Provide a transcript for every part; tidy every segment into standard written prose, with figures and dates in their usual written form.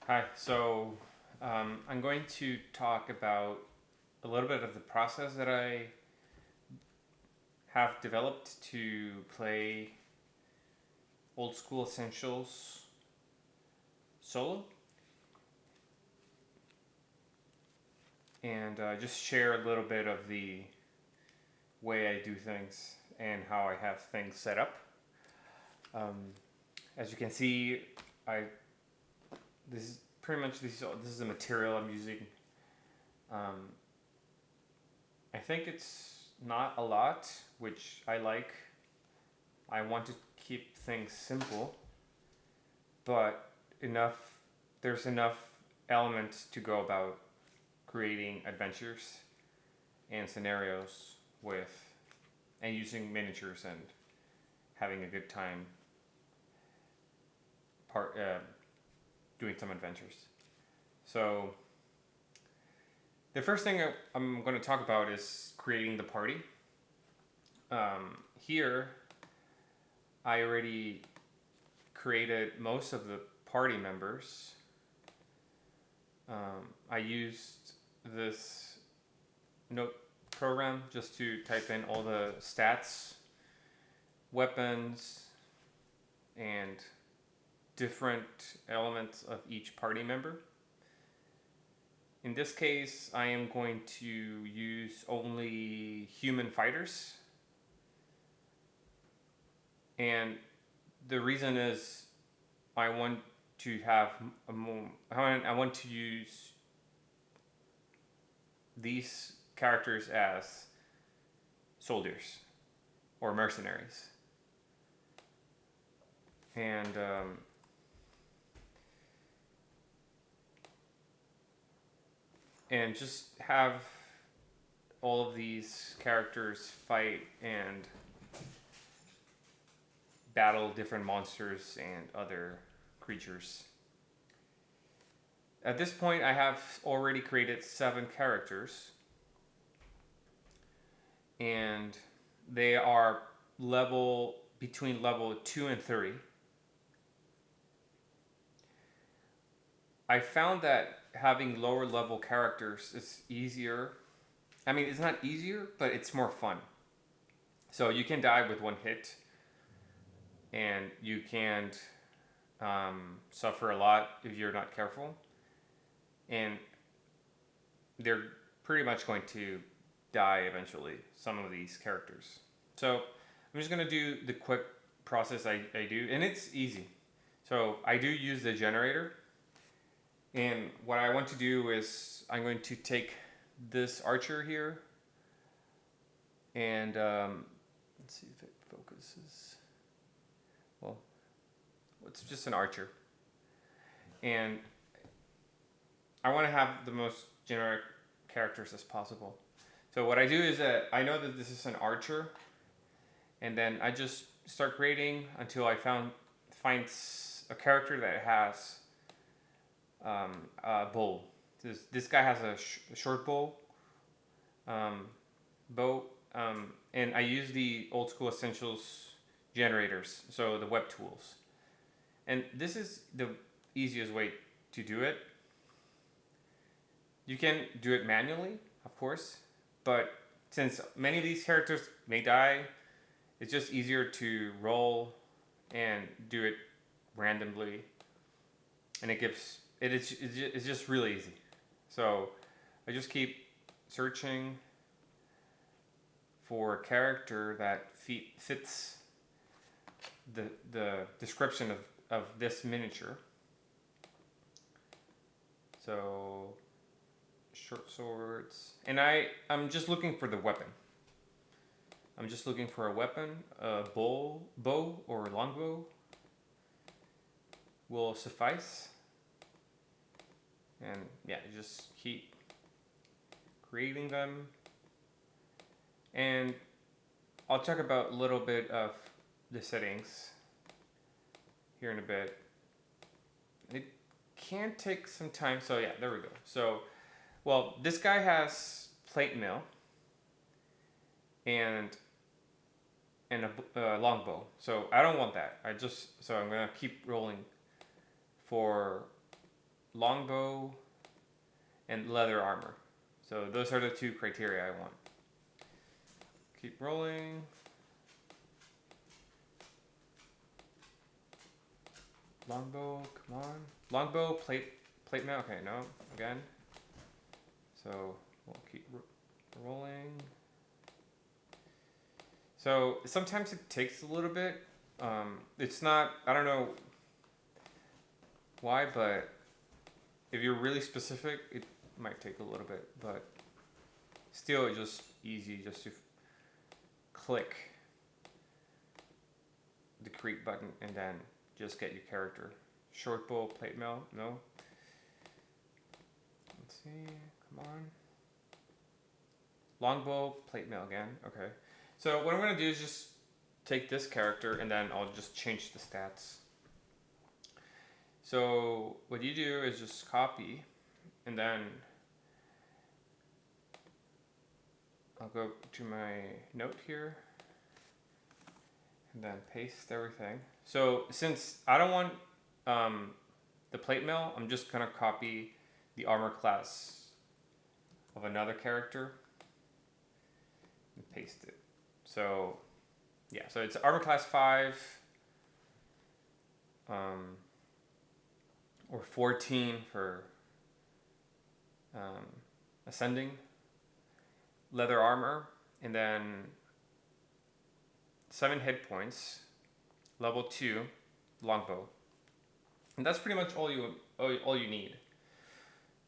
Hi. I'm going to talk about a little bit of the process that I have developed to play Old School Essentials solo, and just share a little bit of the way I do things and how I have things set up. Um, as you can see, I this is pretty much this is the material I'm using. Um, I think it's not a lot, which I like. I want to keep things simple, but enough. There's enough elements to go about creating adventures and scenarios with, and using miniatures and having a good time. Part doing some adventures. So the first thing I'm going to talk about is creating the party. Here, I already created most of the party members. I used this note program just to type in all the stats, weapons, and different elements of each party member. In this case, I am going to use only human fighters. And the reason is I want to have I want to use these characters as soldiers or mercenaries. And just have all of these characters fight and battle different monsters and other creatures. At this point, I have already created 7 characters, and they are between level 2 and 3. I found that having lower level characters is easier. I mean, it's not easier, but it's more fun. So you can die with one hit, and you can suffer a lot if you're not careful. And they're pretty much going to die eventually, some of these characters. So I'm just going to do the quick process I do, and it's easy. So I do use the generator. And what I want to do is I'm going to take this archer here and let's see if it focuses. Well, it's just an archer. And I want to have the most generic characters as possible. So what I do is that I know that this is an archer, and then I just start creating until I find a character that has a bow. This guy has a short bow, and I use the Old School Essentials generators, so the web tools. And this is the easiest way to do it. You can do it manually, of course, but since many of these characters may die, it's just easier to roll and do it randomly, and it's just really easy. So I just keep searching for a character that fits the description of this miniature. So short swords, and I'm just looking for the weapon. I'm just looking for a weapon. A bow or longbow will suffice. And yeah, just keep creating them. And I'll talk about a little bit of the settings here in a bit. It can take some time, so yeah, there we go. So, well, this guy has plate mail and a longbow. So I don't want that. So I'm gonna keep rolling for longbow, and leather armor. So those are the 2 criteria I want. Keep rolling. Longbow, come on. Longbow, plate mail. Okay, no, again. So we'll keep rolling. So sometimes it takes a little bit. It's not, I don't know why, but if you're really specific, it might take a little bit, but still it's just easy just to click the create button and then just get your character. Short bow, plate mail, no. Let's see, come on. Longbow, plate mail again, okay. So what I'm gonna do is just take this character and then I'll just change the stats. So what you do is just copy and then I'll go to my note here and then paste everything. So since I don't want the plate mail, I'm just gonna copy the armor class of another character and paste it. So yeah, so it's armor class 5 or 14 for ascending, leather armor, and then 7 hit points, level 2 longbow, and that's pretty much all you need.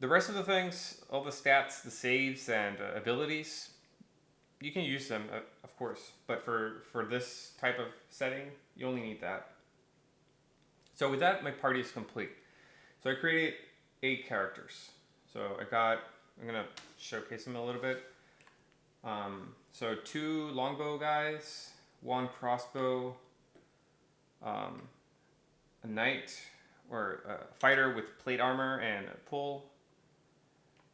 The rest of the things, all the stats, the saves, and abilities, you can use them, of course, but for this type of setting, you only need that. So with that, my party is complete. So I created 8 characters. So I'm gonna showcase them a little bit. So 2 longbow guys, 1 crossbow, a knight or a fighter with plate armor and a pull,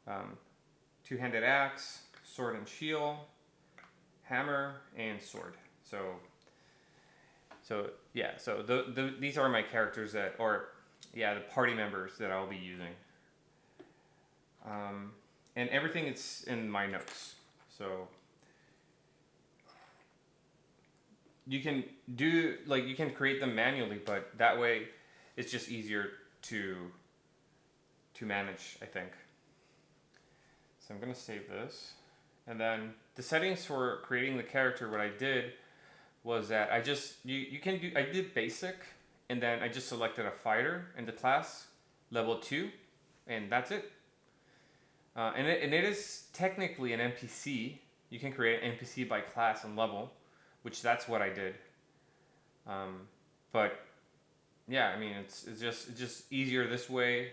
2-handed axe, sword and shield, hammer, and sword. So yeah, so these are my characters the party members that I'll be using. And everything is in my notes. So you can you can create them manually, but that way it's just easier to manage, I think. So I'm gonna save this. And then the settings for creating the character, what I did was that I did basic, and then I just selected a fighter in the class, level 2, and that's it. And it is technically an NPC. You can create an NPC by class and level, which that's what I did. But yeah, I mean it's just easier this way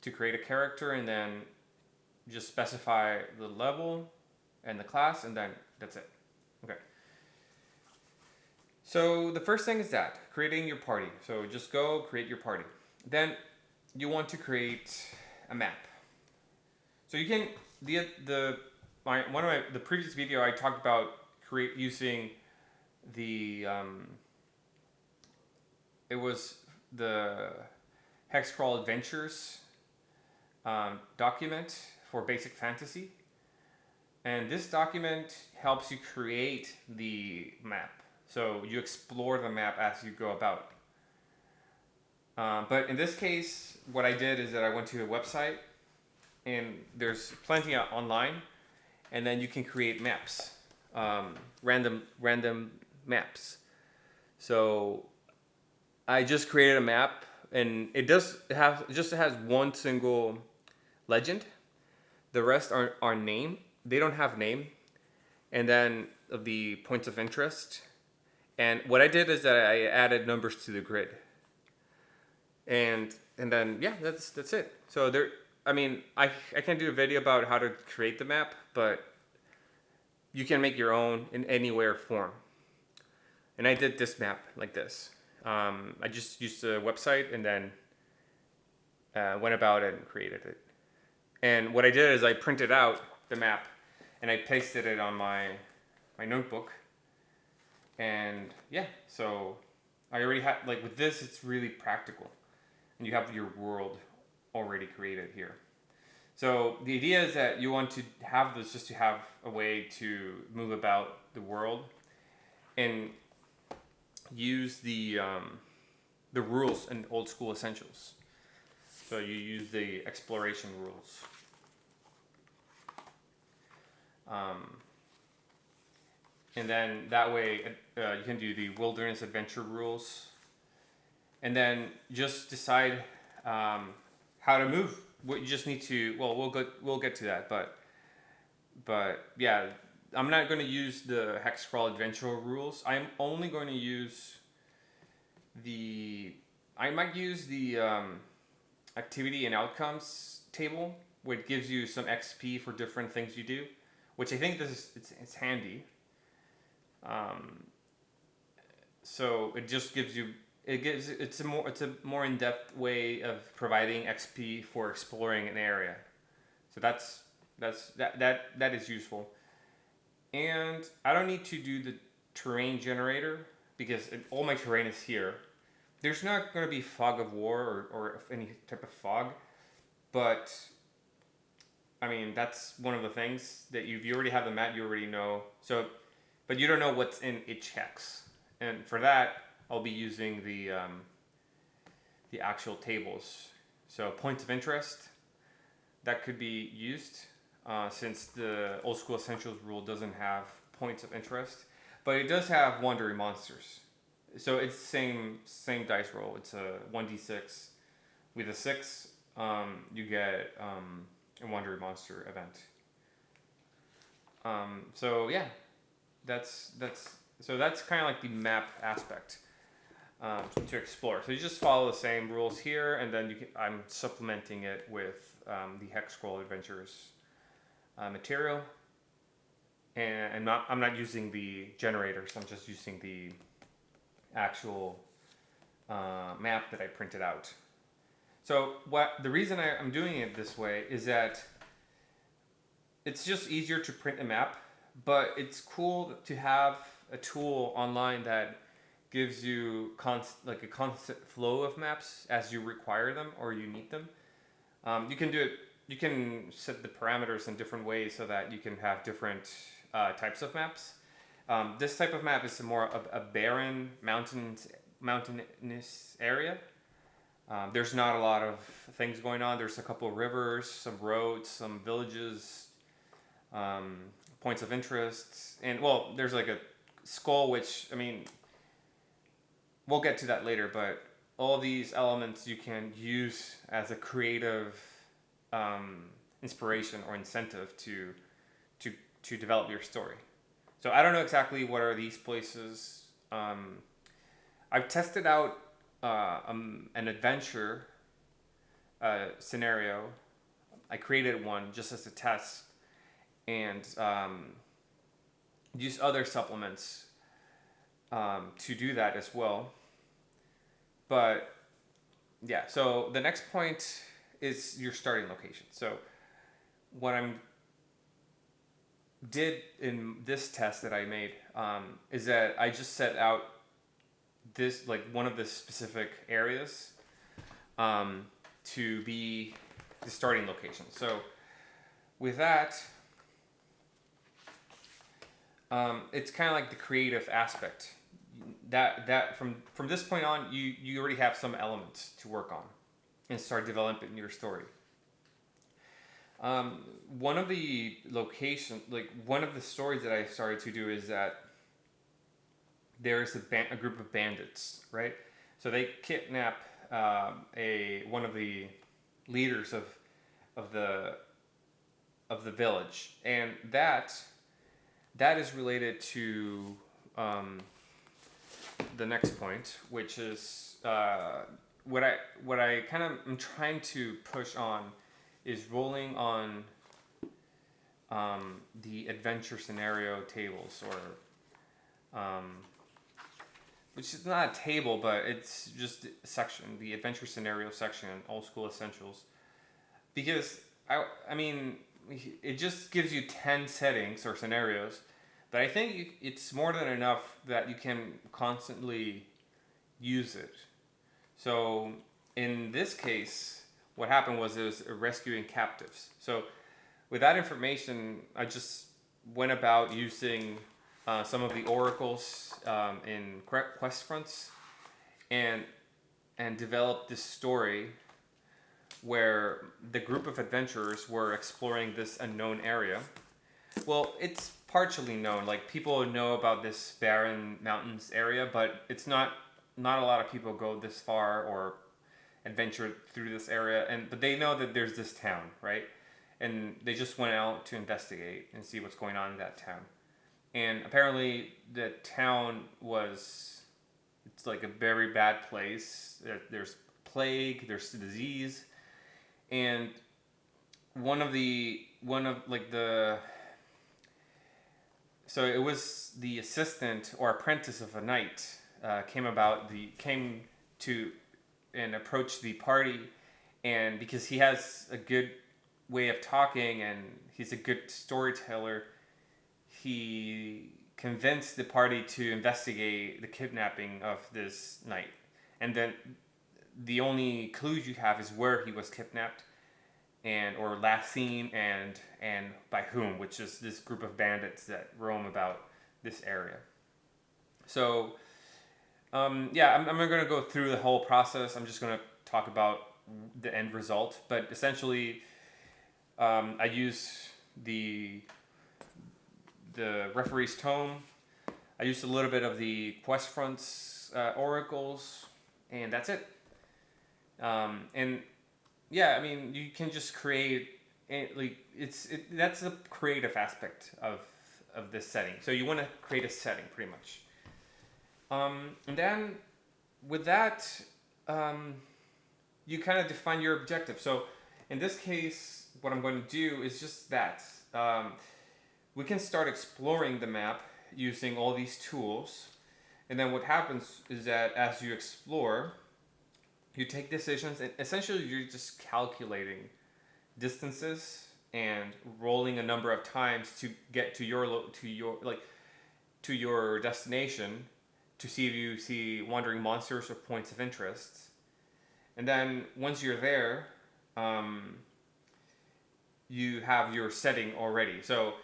to create a character and then just specify the level and the class, and then that's it. Okay. So the first thing is that creating your party. So just go create your party. Then you want to create a map. So you can the previous video I talked about using the it was the Hexcrawl Adventures document for basic fantasy, and this document helps you create the map. So you explore the map as you go about. But in this case, what I did is that I went to a website, and there's plenty online, and then you can create maps, random maps. So I just created a map, and it just has one single legend. The rest are name. They don't have name, and then the points of interest. And what I did is that I added numbers to the grid. And then yeah, that's it. So I can't do a video about how to create the map, but you can make your own in anywhere form. And I did this map like this. I just used the website and then went about it and created it. And what I did is I printed out the map and I pasted it on my notebook. And yeah, so I already had, with this, it's really practical. And you have your world already created here. So the idea is that you want to have this just to have a way to move about the world and use the rules and old school essentials. So you use the exploration rules. And then that way you can do the wilderness adventure rules. And then just decide how to move. What you just need to. Well, we'll get to that, but yeah, I'm not going to use the hex scroll adventure rules. I'm only going to use I might use the activity and outcomes table, which gives you some XP for different things you do, which I think it's handy. So it just gives you. It's a more in-depth way of providing XP for exploring an area. So that is useful. And I don't need to do the terrain generator because all my terrain is here. There's not going to be fog of war or any type of fog, but I mean that's one of the things that you already have the map, you already know. So, but you don't know what's in each hex, and for that I'll be using the actual tables. So points of interest that could be used since the old school essentials rule doesn't have points of interest, but it does have wandering monsters. So it's same dice roll. It's a 1d6 with a 6. You get a wandering monster event. So yeah, that's kind of like the map aspect. To explore. So you just follow the same rules here, and then I'm supplementing it with the hex scroll adventures material, and I'm not using the generators. I'm just using the actual map that I printed out. So the reason I'm doing it this way is that it's just easier to print a map, but it's cool to have a tool online that gives you a constant flow of maps as you require them or you need them. You can do it. You can set the parameters in different ways so that you can have different types of maps. This type of map is more of a barren mountainous area. There's not a lot of things going on. There's a couple of rivers, some roads, some villages, points of interest, and well, there's like a skull, which I mean. We'll get to that later, but all these elements you can use as a creative inspiration or incentive to develop your story. So I don't know exactly what are these places. I've tested out an adventure scenario. I created one just as a test and used other supplements to do that as well. But yeah, so the next point is your starting location. So what I did in this test that I made is that I just set out this one of the specific areas to be the starting location. So with that, it's kind of like the creative aspect. That from this point on, you already have some elements to work on and start developing your story. One of the one of the stories that I started to do is that there is a group of bandits, right? So they kidnap one of the leaders of the village, and that is related to the next point, which is what I kind of am trying to push on is rolling on the adventure scenario tables, or which is not a table, but it's just a section, the adventure scenario section in Old School Essentials, because I mean it just gives you 10 settings or scenarios. But I think it's more than enough that you can constantly use it. So in this case, what happened was it was rescuing captives. So with that information, I just went about using some of the oracles in quest fronts and developed this story where the group of adventurers were exploring this unknown area. Well, it's partially known. Like, people know about this barren mountains area, but it's not a lot of people go this far or adventure through this area. But they know that there's this town, right? And they just went out to investigate and see what's going on in that town. And apparently, the town it's like a very bad place. There's plague, there's disease, and so it was the assistant or apprentice of a knight came to and approached the party, and because he has a good way of talking and he's a good storyteller, he convinced the party to investigate the kidnapping of this knight. And then the only clues you have is where he was kidnapped or last seen and by whom, which is this group of bandits that roam about this area. So I'm not going to go through the whole process. I'm just going to talk about the end result. But essentially, I use the referee's tome. I used a little bit of the quest fronts oracles, and that's it. You can just create that's the creative aspect of this setting. So you want to create a setting, pretty much. And then with that, you kind of define your objective. So in this case, what I'm going to do is just that. We can start exploring the map using all these tools. And then what happens is that as you explore, you take decisions, and essentially you're just calculating distances and rolling a number of times to get to your destination, to see if you see wandering monsters or points of interest. And then once you're there, you have your setting already. So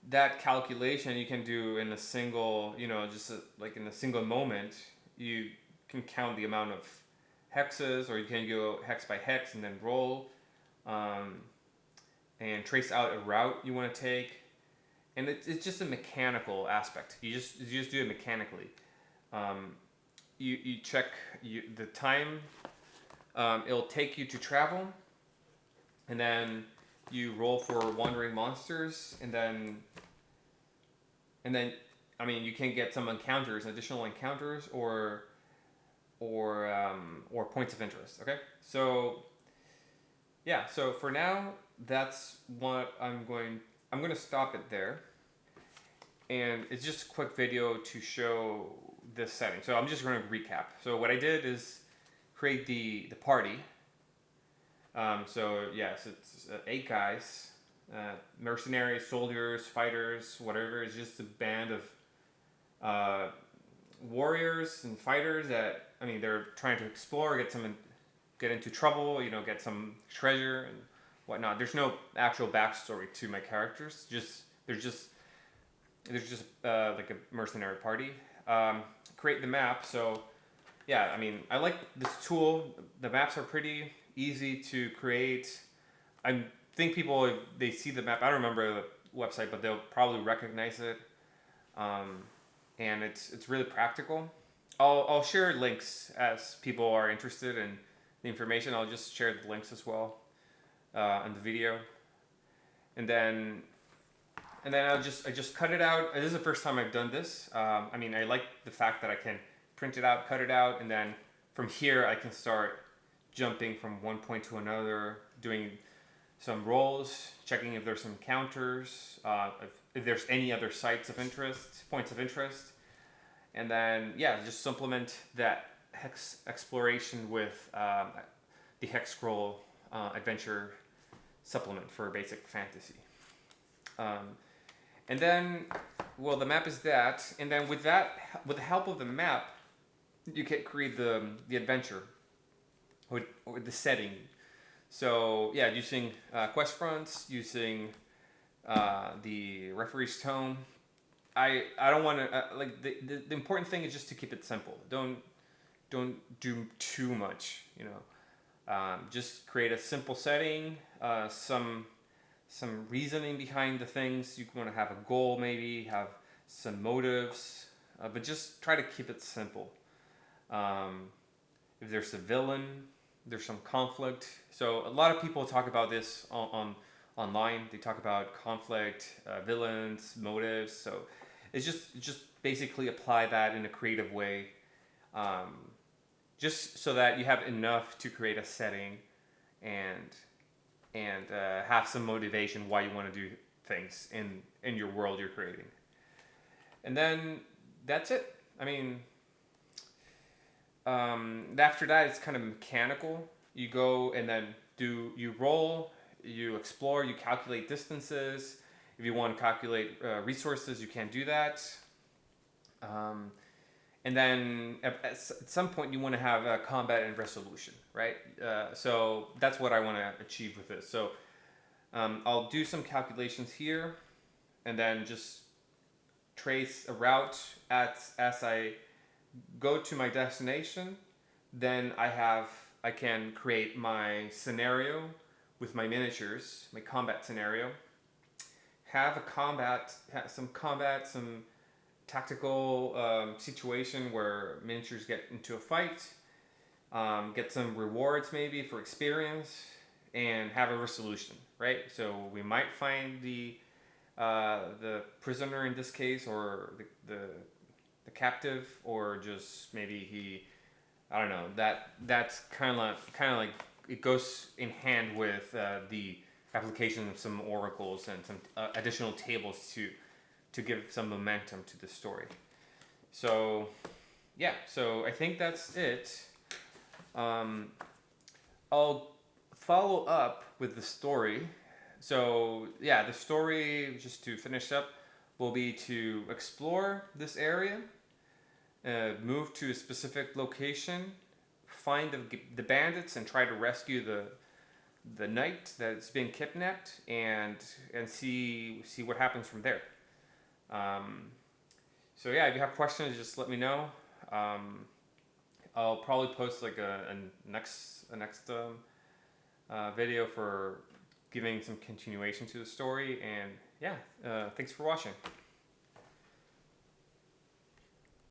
that calculation you can do in a single, in a single moment. You can count the amount of hexes, or you can go hex by hex and then roll, and trace out a route you want to take. And it's just a mechanical aspect. You just do it mechanically. You check the time it'll take you to travel, and then you roll for wandering monsters, and then you can get some additional encounters, or points of interest. Okay, so for now, that's what I'm going to stop it there, and it's just a quick video to show this setting. So I'm just going to recap. So what I did is create the party. So yes, it's 8 guys, mercenaries, soldiers, fighters, whatever. It's just a band of warriors and fighters that, they're trying to explore, get into trouble, get some treasure and whatnot. There's no actual backstory to my characters. There's just like a mercenary party. Create the map. So I like this tool. The maps are pretty easy to create. I think people, if they see the map, I don't remember the website, but they'll probably recognize it. And it's really practical. I'll share links as people are interested in the information. I'll just share the links as well in the video. And then I just cut it out. This is the first time I've done this. I like the fact that I can print it out, cut it out, and then from here I can start jumping from one point to another, doing some rolls, checking if there's some counters, if there's any other points of interest, and then just supplement that hex exploration with the hex scroll adventure supplement for basic fantasy. And then, the map is that, and then with the help of the map, you can create the adventure or the setting. So yeah, using quest fronts, using the referee's tome. I don't want to like the important thing is just to keep it simple. Don't do too much. You know, just create a simple setting. Some reasoning behind the things. You want to have a goal, maybe have some motives, but just try to keep it simple. If there's a villain, there's some conflict. So a lot of people talk about this online. They talk about conflict, villains, motives. So it's just basically apply that in a creative way, just so that you have enough to create a setting and have some motivation why you want to do things in your world you're creating. And then that's it. I mean, after that, it's kind of mechanical. You go and then you roll, you explore, you calculate distances. If you want to calculate resources, you can do that. And then at some point, you want to have a combat and resolution, right? So that's what I want to achieve with this. So I'll do some calculations here, and then just trace a route as I go to my destination. Then I can create my scenario with my miniatures, my combat scenario. Have some tactical situation where miniatures get into a fight, get some rewards maybe for experience, and have a resolution, right? So we might find the prisoner in this case, or the captive, or just maybe I don't know. That's kind of like it goes in hand with the application of some oracles and some additional tables to give some momentum to the story. So yeah, so I think that's it. I'll follow up with the story. So yeah, the story, just to finish up, will be to explore this area, move to a specific location, find the bandits and try to rescue the knight that's been kidnapped, and see what happens from there. So yeah, if you have questions, just let me know. I'll probably post like a next video for giving some continuation to the story. And yeah, thanks for watching.